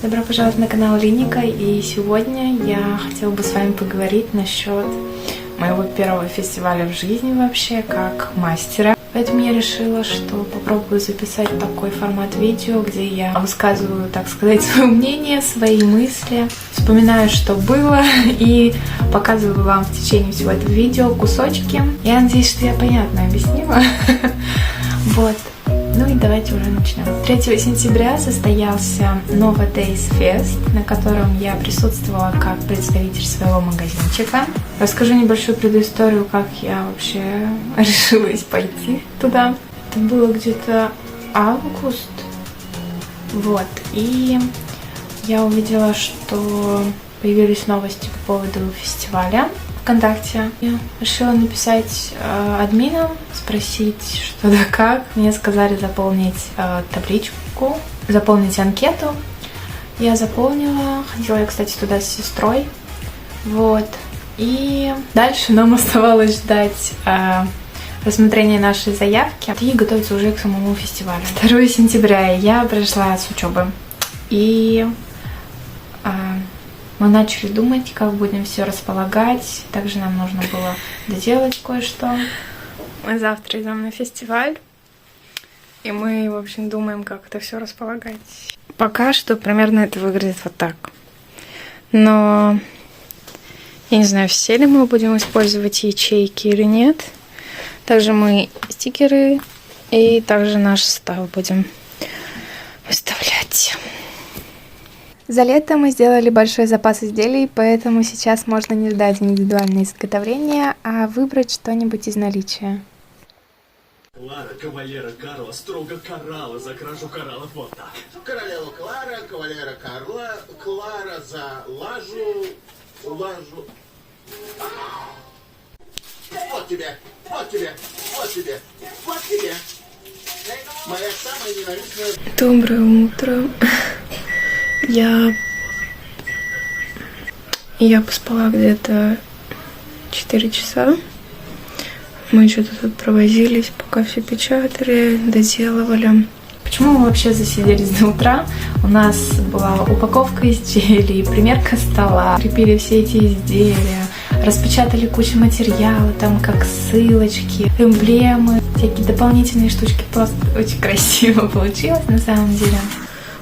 Добро пожаловать на канал Линика, и сегодня я хотела бы с вами поговорить насчет моего первого фестиваля в жизни вообще, как мастера. Поэтому я решила, что попробую записать такой формат видео, где я высказываю, так сказать, свое мнение, свои мысли, вспоминаю, что было, и показываю вам в течение всего этого видео кусочки. Я надеюсь, что я понятно объяснила. Вот. Ну и давайте уже начнем. 3 сентября состоялся Nova Days Fest, на котором я присутствовала как представитель своего магазинчика. Расскажу небольшую предысторию, как я вообще решилась пойти туда. Это было где-то август. Вот. И я увидела, что появились новости по поводу фестиваля ВКонтакте. Я решила написать админам, спросить, что да как. Мне сказали заполнить табличку, заполнить анкету. Я заполнила. Ходила я, кстати, туда с сестрой. Вот. И дальше нам оставалось ждать рассмотрения нашей заявки и готовиться уже к самому фестивалю. 2 сентября я пришла с учебы. И мы начали думать, как будем все располагать. Также нам нужно было доделать кое-что. Мы завтра идем на фестиваль. И мы, в общем, думаем, как это все располагать. Пока что примерно это выглядит вот так. Но я не знаю, все ли мы будем использовать ячейки или нет. Также мы стикеры и также наш состав будем выставлять. За лето мы сделали большой запас изделий, поэтому сейчас можно не ждать индивидуальное изготовление, а выбрать что-нибудь из наличия. Клара кавалера Карла строго карала за кражу кораллов вот так. Королева Клара, кавалера Карла, Клара за лажу. Вот тебе, вот тебе, вот тебе, вот тебе. Моя самая ненавистная... Доброе утро. Я поспала где-то 4 часа. Мы что-то тут провозились, пока все печатали, доделывали. Почему мы вообще засиделись до утра? У нас была упаковка изделий, примерка стола, крепили все эти изделия, распечатали кучу материала, там как ссылочки, эмблемы, всякие дополнительные штучки. Просто очень красиво получилось на самом деле.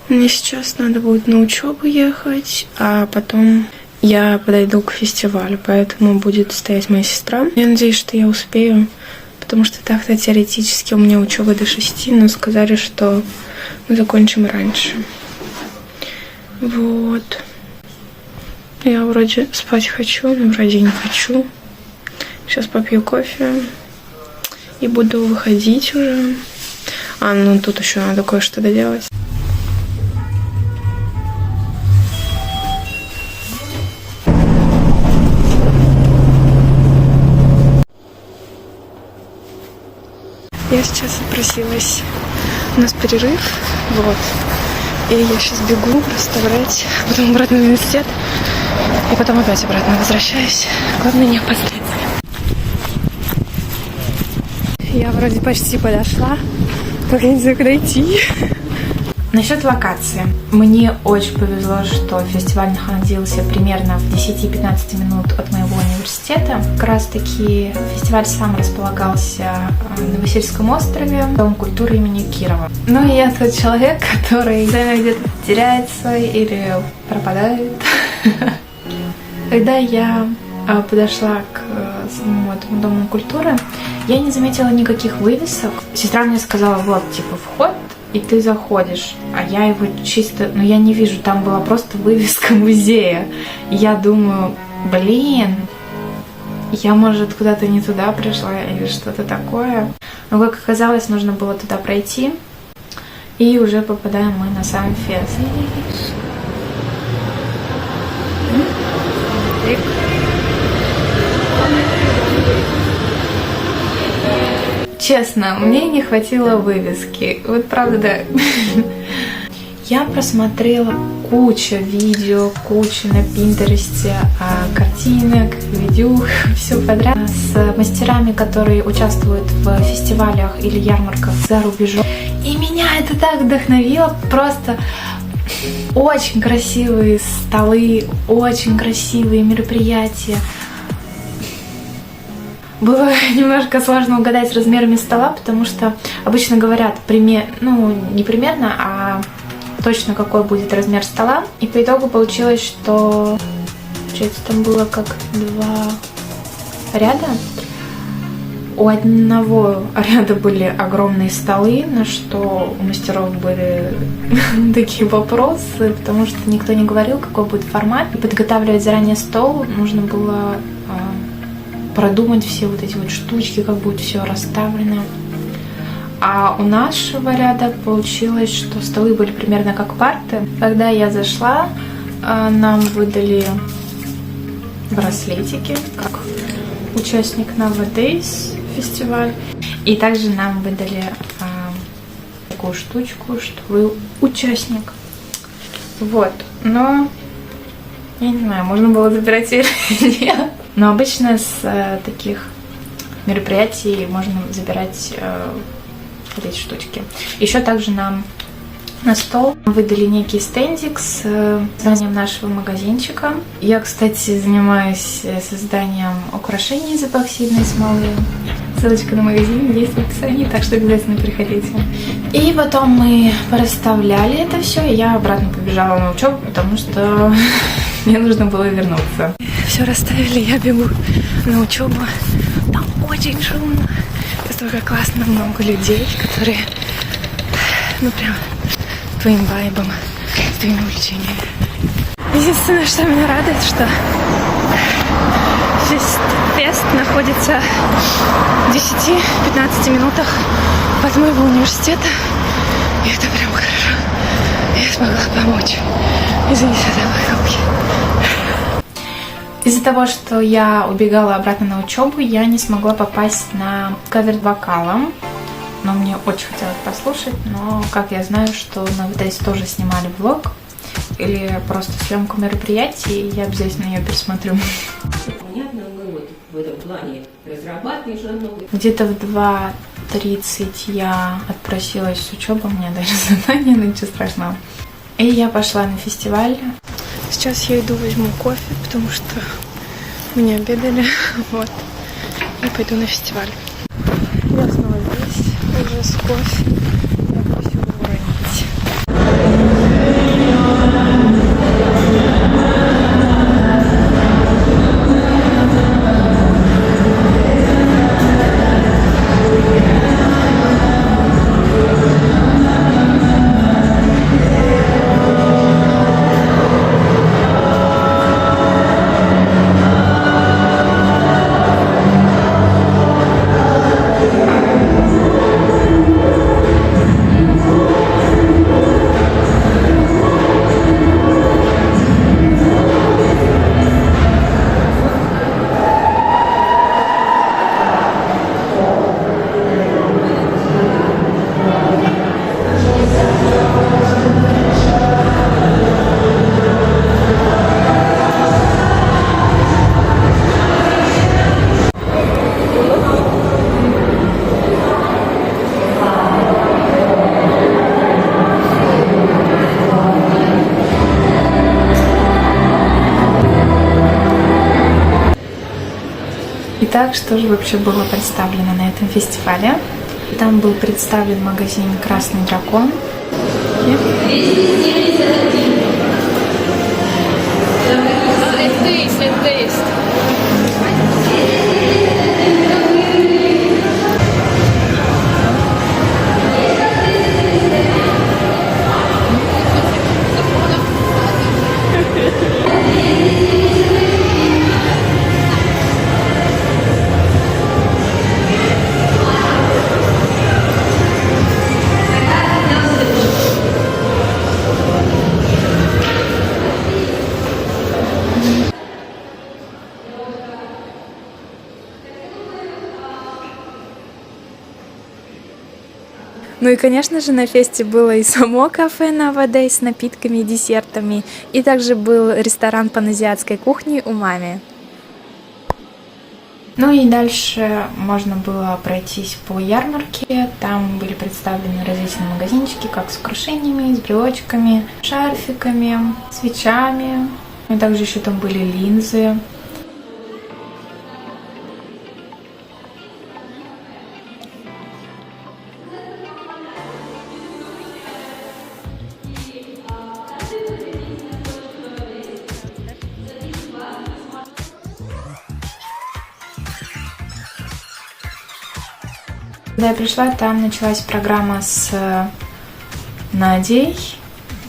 Мне сейчас надо будет на учебу ехать, а потом я подойду к фестивалю, поэтому будет стоять моя сестра. Я надеюсь, что я успею, потому что так-то теоретически у меня учеба до 6, но сказали, что мы закончим раньше. Вот. Я вроде спать хочу, но вроде не хочу. Сейчас попью кофе и буду выходить уже. Ну тут еще надо кое-что доделать. Я сейчас отпросилась. У нас перерыв, вот. И я сейчас бегу расставлять, потом обратно в университет, и потом опять обратно возвращаюсь. Главное не опоздать. Я вроде почти подошла, только не знаю, куда идти. Насчет локации. Мне очень повезло, что фестиваль находился примерно в 10-15 минут от моего университета. Как раз таки фестиваль сам располагался на Васильском острове, Дом культуры имени Кирова. Ну и я тот человек, который где-то теряется или пропадает. Когда я подошла к самому этому Дому культуры, я не заметила никаких вывесок. Сестра мне сказала, вот, типа, вход, и ты заходишь, а я его чисто, я не вижу, там была просто вывеска музея. И я думаю, блин, я, может, куда-то не туда пришла или что-то такое. Но, как оказалось, нужно было туда пройти, и уже попадаем мы на сам фест. Честно, мне не хватило вывески. Вот правда, да. Я просмотрела кучу видео, кучу на Пинтересте картинок, видео, все подряд с мастерами, которые участвуют в фестивалях или ярмарках за рубежом. И меня это так вдохновило, просто Очень красивые столы, очень красивые мероприятия. Было немножко сложно угадать с размерами стола, потому что обычно говорят не примерно, а точно какой будет размер стола. И по итогу получилось, что там было как 2 ряда. У одного ряда были огромные столы, на что у мастеров были такие вопросы, потому что никто не говорил, какой будет формат. И подготавливать заранее стол нужно было продумать все вот эти вот штучки, как будет все расставлено. А у нашего ряда получилось, что столы были примерно как парты. Когда я зашла, нам выдали браслетики, как участник Nowadays фестиваль. И также нам выдали такую штучку, что вы участник. Вот. Но я не знаю, можно было забирать или нет. Но обычно с таких мероприятий можно забирать вот эти штучки. Еще также нам на стол выдали некий стендик с названием нашего магазинчика. Я, кстати, занимаюсь созданием украшений из эпоксидной смолы. Ссылочка на магазин есть в описании, так что обязательно приходите. И потом мы расставляли это все, и я обратно побежала на учебу, потому что мне нужно было вернуться. Все расставили, я бегу на учебу. Там очень шумно. Столько классно, много людей, которые, прям твоим вайбом, с твоими увлечениями. Единственное, что меня радует, что весь фест находится в 10-15 минутах от моего университета. И это прям хорошо. Я смогла помочь. Извините за выкрутки. Из-за того, что я убегала обратно на учебу, я не смогла попасть на кавер вокалом. Но мне очень хотелось послушать, но как я знаю, что на Nowadays тоже снимали влог или просто съемку мероприятий, я обязательно ее пересмотрю. Понятно, мы вот в этом плане разрабатываешь намного. Где-то в 2:30 я отпросилась с учебы, у меня даже задание, но ничего страшного. И я пошла на фестиваль. Сейчас я иду возьму кофе, потому что мы не обедали, вот, и пойду на фестиваль. Я снова здесь, уже с кофе. Я буду все уронить. Итак, что же вообще было представлено на этом фестивале? Там был представлен магазин «Красный дракон». Ну и, конечно же, на фесте было и само кафе Nowadays с напитками и десертами, и также был ресторан паназиатской кухни «Умами». Ну и дальше можно было пройтись по ярмарке. Там были представлены различные магазинчики, как с украшениями, с брелочками, шарфиками, свечами. И также еще там были линзы. Когда я пришла, там началась программа с Надей.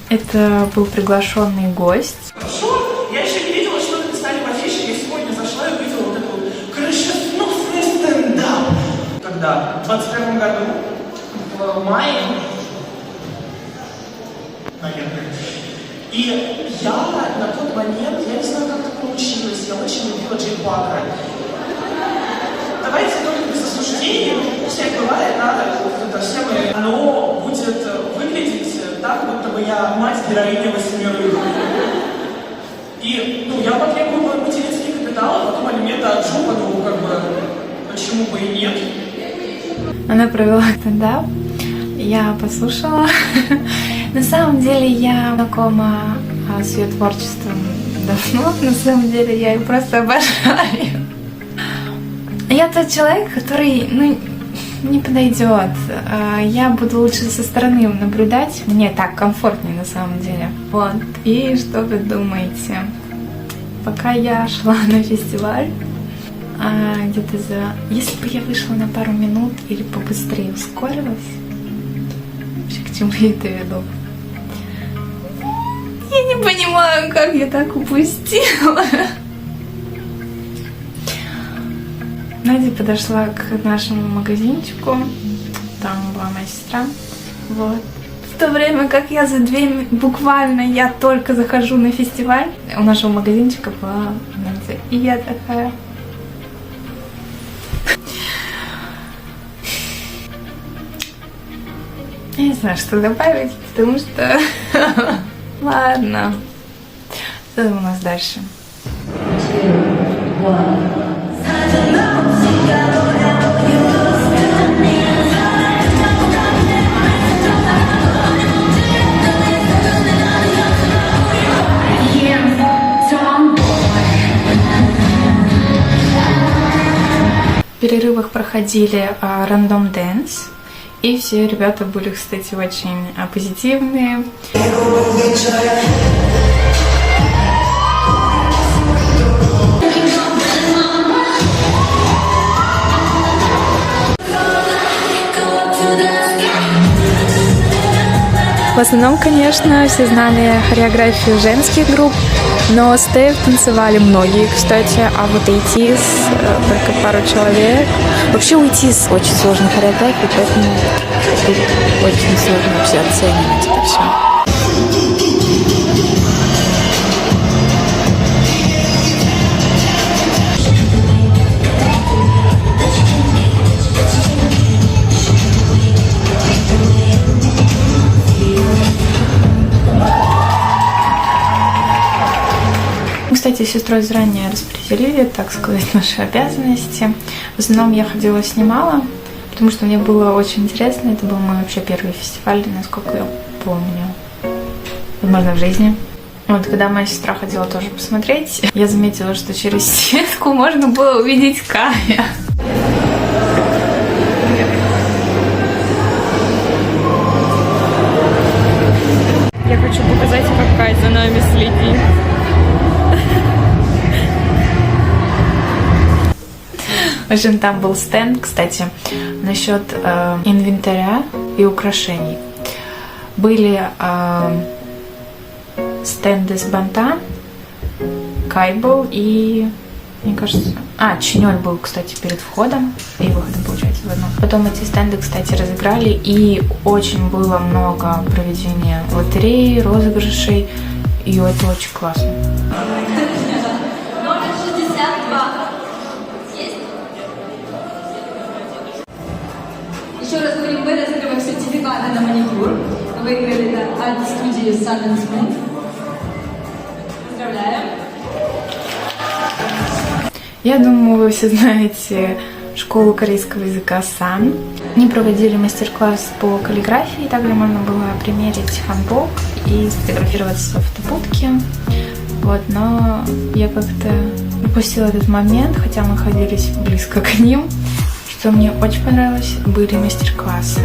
Это был приглашенный гость. Хорошо, я еще не видела, что написали в афише. Я сегодня зашла и увидела вот эту крышесносный стендап. Когда? В 21 году? В мае? Наверное. И я на тот момент, я не знаю, как так получилось, я очень любила Джей Бакера. Давайте только без осуждения, у всех бывает, да, это все мы, оно будет выглядеть так, будто бы я мать героини 8. И, я потребую материнский капитал, а потом алименты от жопа, как бы, почему бы и нет. Она провела стендап, я послушала. На самом деле я знакома с ее творчеством давно, на самом деле я ее просто обожаю. Я тот человек, который, не подойдет. Я буду лучше со стороны наблюдать. Мне так комфортнее на самом деле. Вот. И что вы думаете? Пока я шла на фестиваль, где-то если бы я вышла на пару минут или побыстрее ускорилась, вообще к чему я это веду? Я не понимаю, как я так упустила. Надя подошла к нашему магазинчику, там была моя сестра, вот. В то время как я буквально я только захожу на фестиваль, у нашего магазинчика была Надя, и я такая... Я не знаю, что добавить, потому что... Ладно. Что там у нас дальше? В перерывах проходили рандом дэнс, и все ребята были, кстати, очень позитивные. В основном, конечно, все знали хореографию женских групп, но степ танцевали многие, кстати, а вот ATEEZ только пару человек. Вообще у ATEEZ очень сложная хореография, поэтому тут очень сложно вообще оценивать это все. Кстати, с сестрой заранее распределили, так сказать, наши обязанности. В основном я ходила, снимала, потому что мне было очень интересно. Это был мой вообще первый фестиваль, насколько я помню. Возможно, в жизни. Вот, когда моя сестра ходила тоже посмотреть, я заметила, что через сетку можно было увидеть Кая. Я хочу показать, как Кай за нами следит. В общем, там был стенд, кстати, насчет инвентаря и украшений. Были стенды с банта, Кай был и, мне кажется... Чинёль был, кстати, перед входом и выходом, получается, в одном. Потом эти стенды, кстати, разыграли, и очень было много проведения лотереи, розыгрышей, и это очень классно. Номер 62. Еще раз говорим, мы разыгрываем сертификаты на маникюр. Выиграли от студии Sun & Smooth. Поздравляем. Я думаю, вы все знаете школу корейского языка Сан. Они проводили мастер-класс по каллиграфии, также можно было примерить ханбок и сфотографироваться в фотобудке. Вот, но я как-то упустила этот момент, хотя мы находились близко к ним. Что мне очень понравилось, были мастер-классы.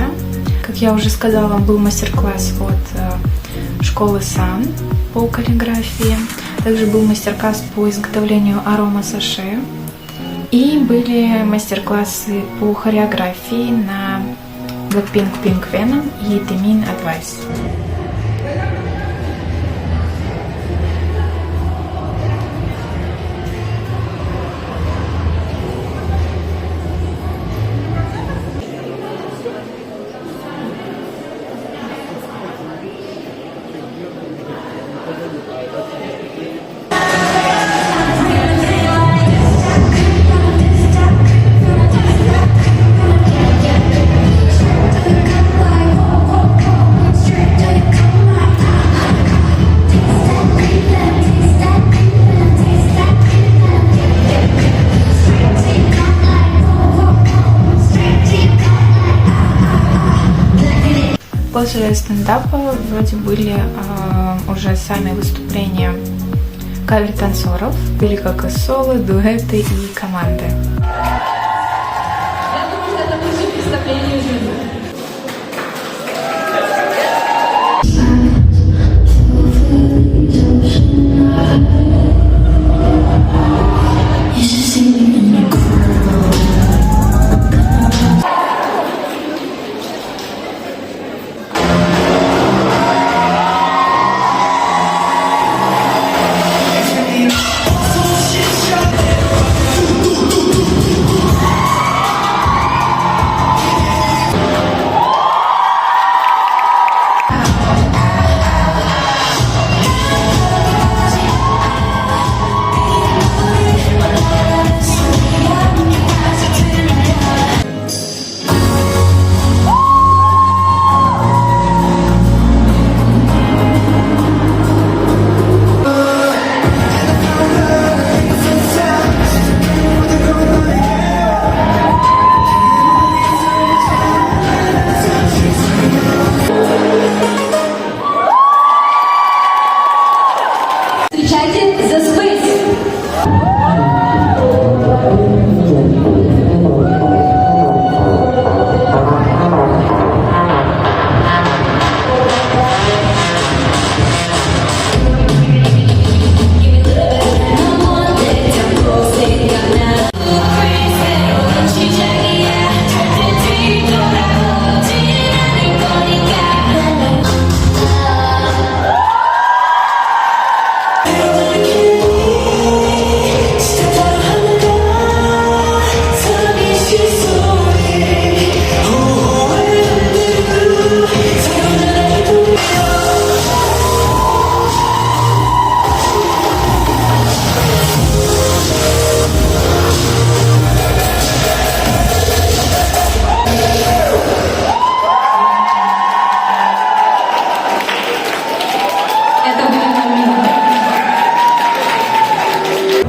Как я уже сказала, был мастер-класс от школы Сан по каллиграфии. Также был мастер-класс по изготовлению арома-саше. И были мастер-классы по хореографии на Blackpink Pink Venom и Taemin Advice. После стендапа вроде были уже сами выступления кавер-танцоров, были как и соло, дуэты и команды. Я думаю, что это лучшее представление в жизни. Встречайте The Space!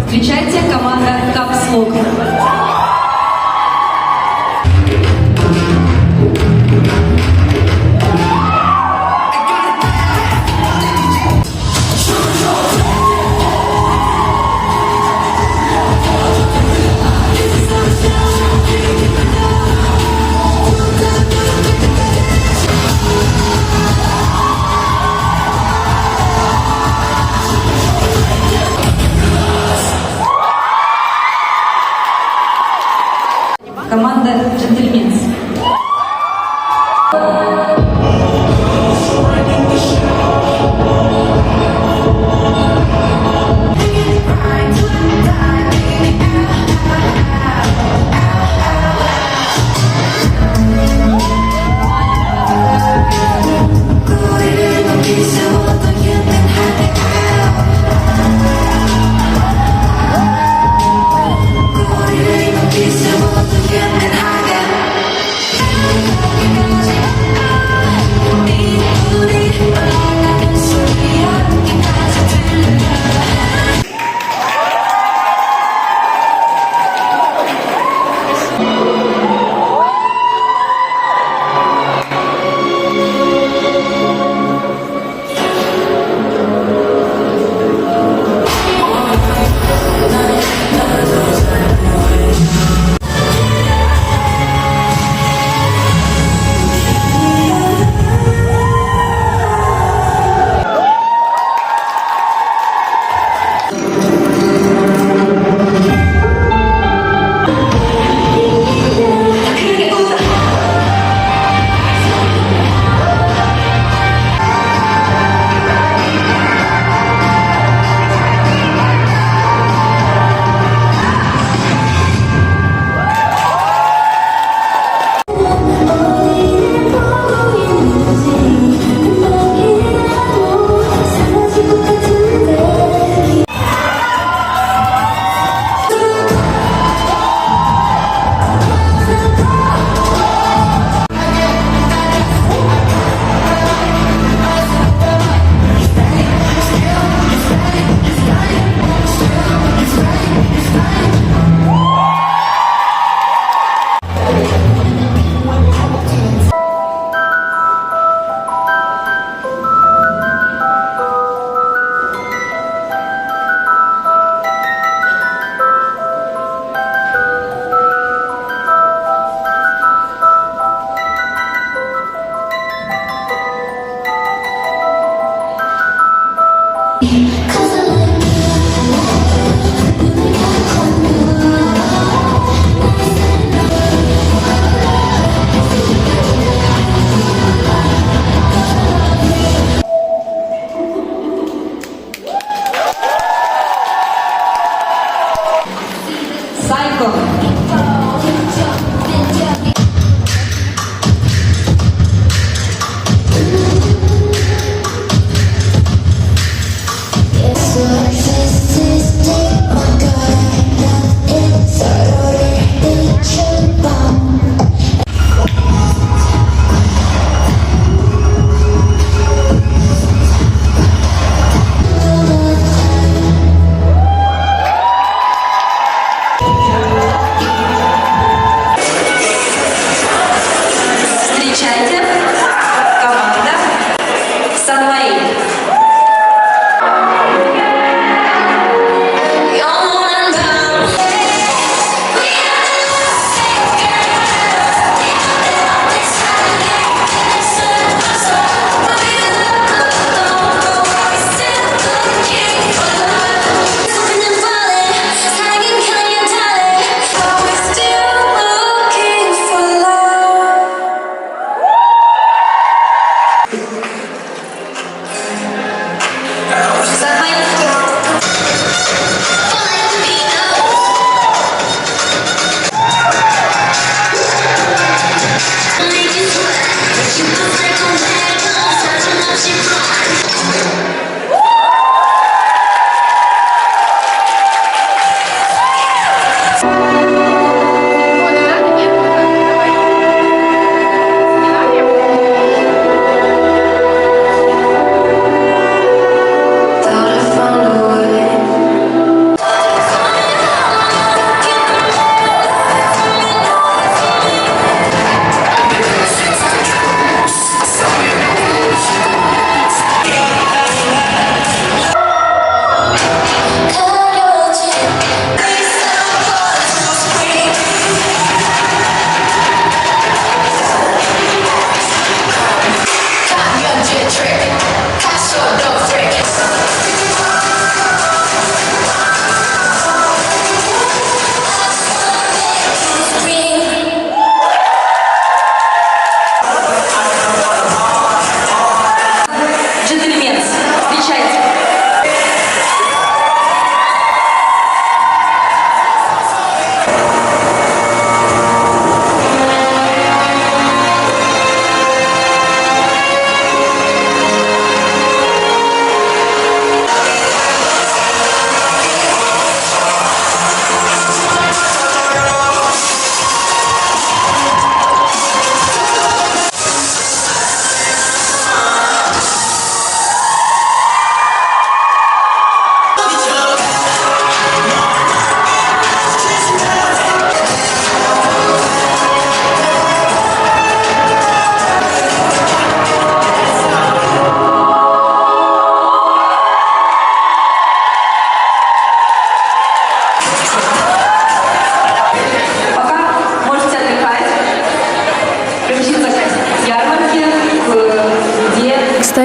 Встречайте команда Caps Lock. Команда Gentlemen's.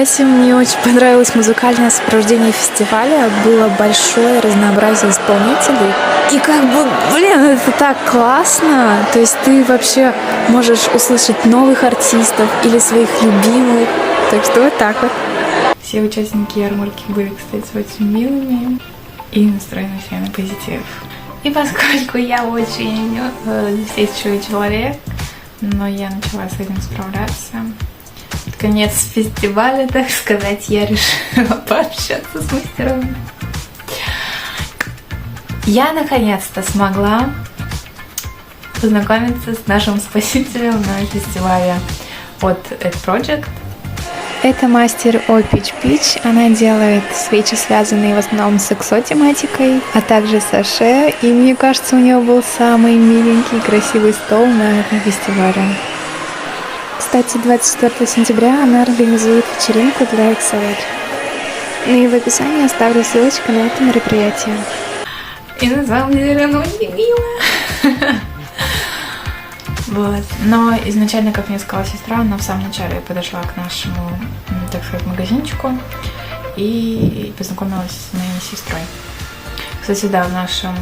классе мне очень понравилось музыкальное сопровождение фестиваля. Было большое разнообразие исполнителей. И как бы, блин, это так классно. То есть ты вообще можешь услышать новых артистов или своих любимых. Так что вот так вот. Все участники ярмарки были, кстати, очень милыми и настроены все на позитив. И поскольку я очень вспыльчивый человек, но я начала с этим справляться. Под конец фестиваля, так сказать, я решила пообщаться с мастерами. Я наконец-то смогла познакомиться с нашим спасителем на фестивале от Ed Project. Это мастер Опич Пич. Она делает свечи, связанные в основном с экзотематикой, а также саше. И мне кажется, у нее был самый миленький, красивый стол на этом фестивале. Кстати, 24 сентября она организует вечеринку для Excel. Ну и в описании оставлю ссылочку на это мероприятие. И на самом деле оно очень мило. Вот. Но изначально, как мне сказала сестра, она в самом начале подошла к нашему, так сказать, магазинчику и познакомилась с моей сестрой. Кстати, да, в нашем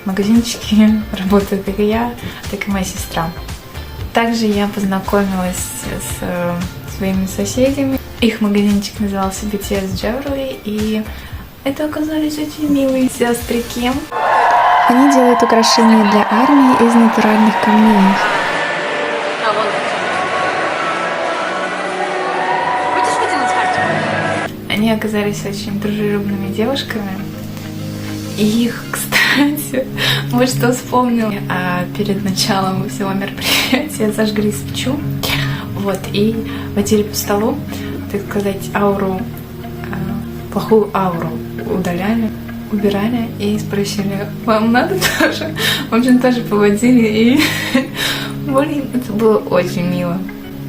магазинчике работает как и я, так и моя сестра. Также я познакомилась с своими соседями. Их магазинчик назывался BTS Jewelry, и это оказались очень милые сестры Ким. Они делают украшения для армии из натуральных камней. Они оказались очень дружелюбными девушками. И их, кстати, вот что вспомнила. Перед началом всего мероприятия зажгли свечу. Вот, и водили по столу, так сказать, ауру, плохую ауру удаляли. Убирали и спросили, вам надо тоже? В общем, тоже поводили, и, блин, это было очень мило.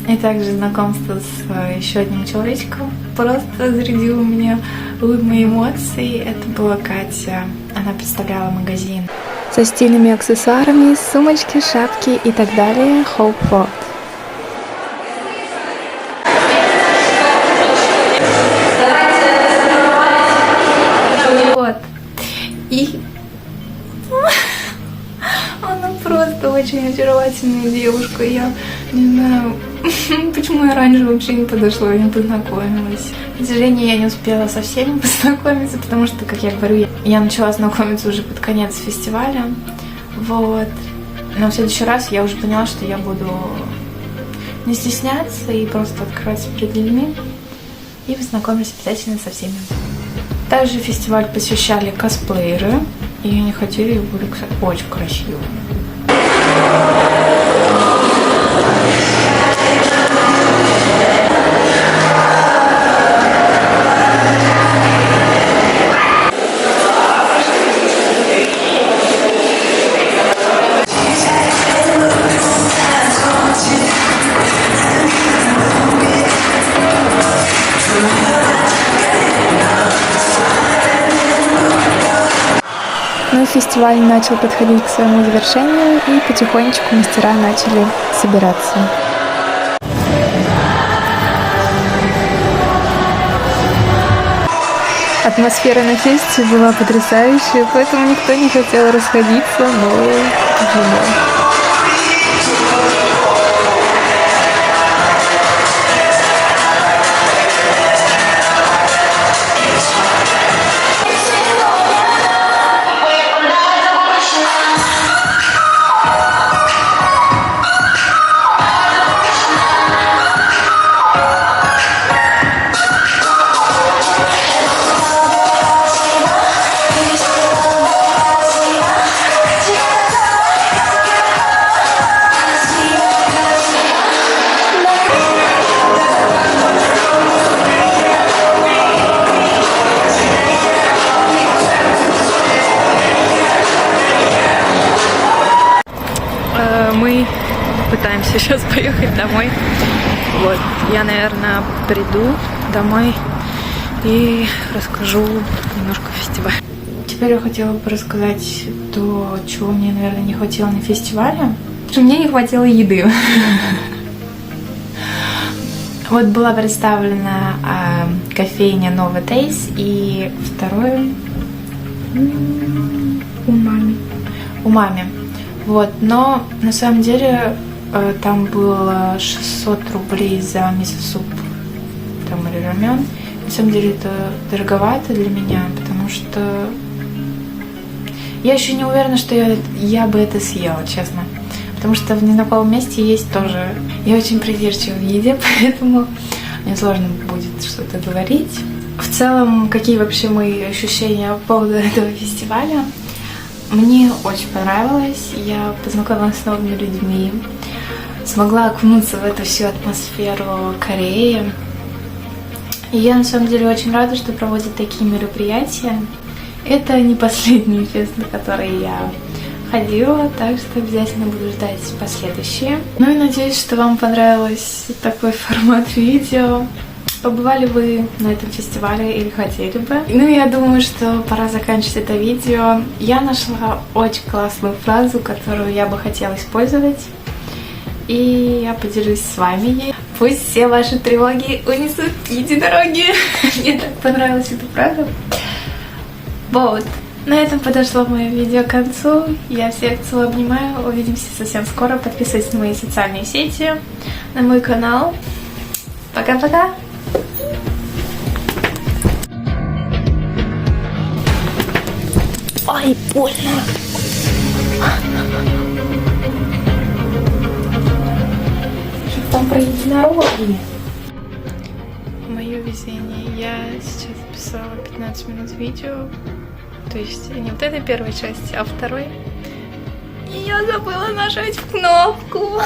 И также знакомство с еще одним человечком просто зарядило у меня улыбные эмоции. Это была Катя. Она представляла магазин со стильными аксессуарами, сумочки, шапки и так далее. Hope World. И она просто очень очаровательная девушка. Я не знаю, почему я раньше вообще не подошла и не познакомилась. К сожалению, я не успела со всеми познакомиться, потому что, как я говорю, я начала знакомиться уже под конец фестиваля. Вот. Но в следующий раз я уже поняла, что я буду не стесняться и просто открываться перед людьми. И познакомлюсь обязательно со всеми. Также фестиваль посещали косплееры, и они ходили и были, кстати, очень красивыми. Но фестиваль начал подходить к своему завершению, и потихонечку мастера начали собираться. Атмосфера на фесте была потрясающая, поэтому никто не хотел расходиться, но да. Мы пытаемся сейчас поехать домой. Вот, я, наверное, приду домой и расскажу немножко о фестивале. Теперь я хотела бы рассказать то, чего мне, наверное, не хватило на фестивале. Что мне не хватило еды. Вот была представлена кофейня Новый Тейс и второе Умами. Вот, но на самом деле там было 600 рублей за мисо-суп там, или рамен. На самом деле это дороговато для меня, потому что я еще не уверена, что я бы это съела, честно. Потому что в незнакомом месте есть тоже... Я очень придирчива в еде, поэтому мне сложно будет что-то говорить. В целом, какие вообще мои ощущения по поводу этого фестиваля? Мне очень понравилось. Я познакомилась с новыми людьми. Смогла окунуться в эту всю атмосферу Кореи. И я на самом деле очень рада, что проводят такие мероприятия. Это не последний фест, на который я ходила, так что обязательно буду ждать последующие. Ну и надеюсь, что вам понравился такой формат видео. Побывали вы на этом фестивале или хотели бы? Ну, я думаю, что пора заканчивать это видео. Я нашла очень классную фразу, которую я бы хотела использовать. И я поделюсь с вами ей. Пусть все ваши тревоги унесут единороги. Мне так понравилась эта фраза. Вот. На этом подошло мое видео к концу. Я всех целую, обнимаю. Увидимся совсем скоро. Подписывайтесь на мои социальные сети, на мой канал. Пока-пока! Ой, больно! Что там про единороги? Мое везение. Я сейчас записала 15 минут видео. То есть не вот этой первой части, а второй. И я забыла нажать кнопку.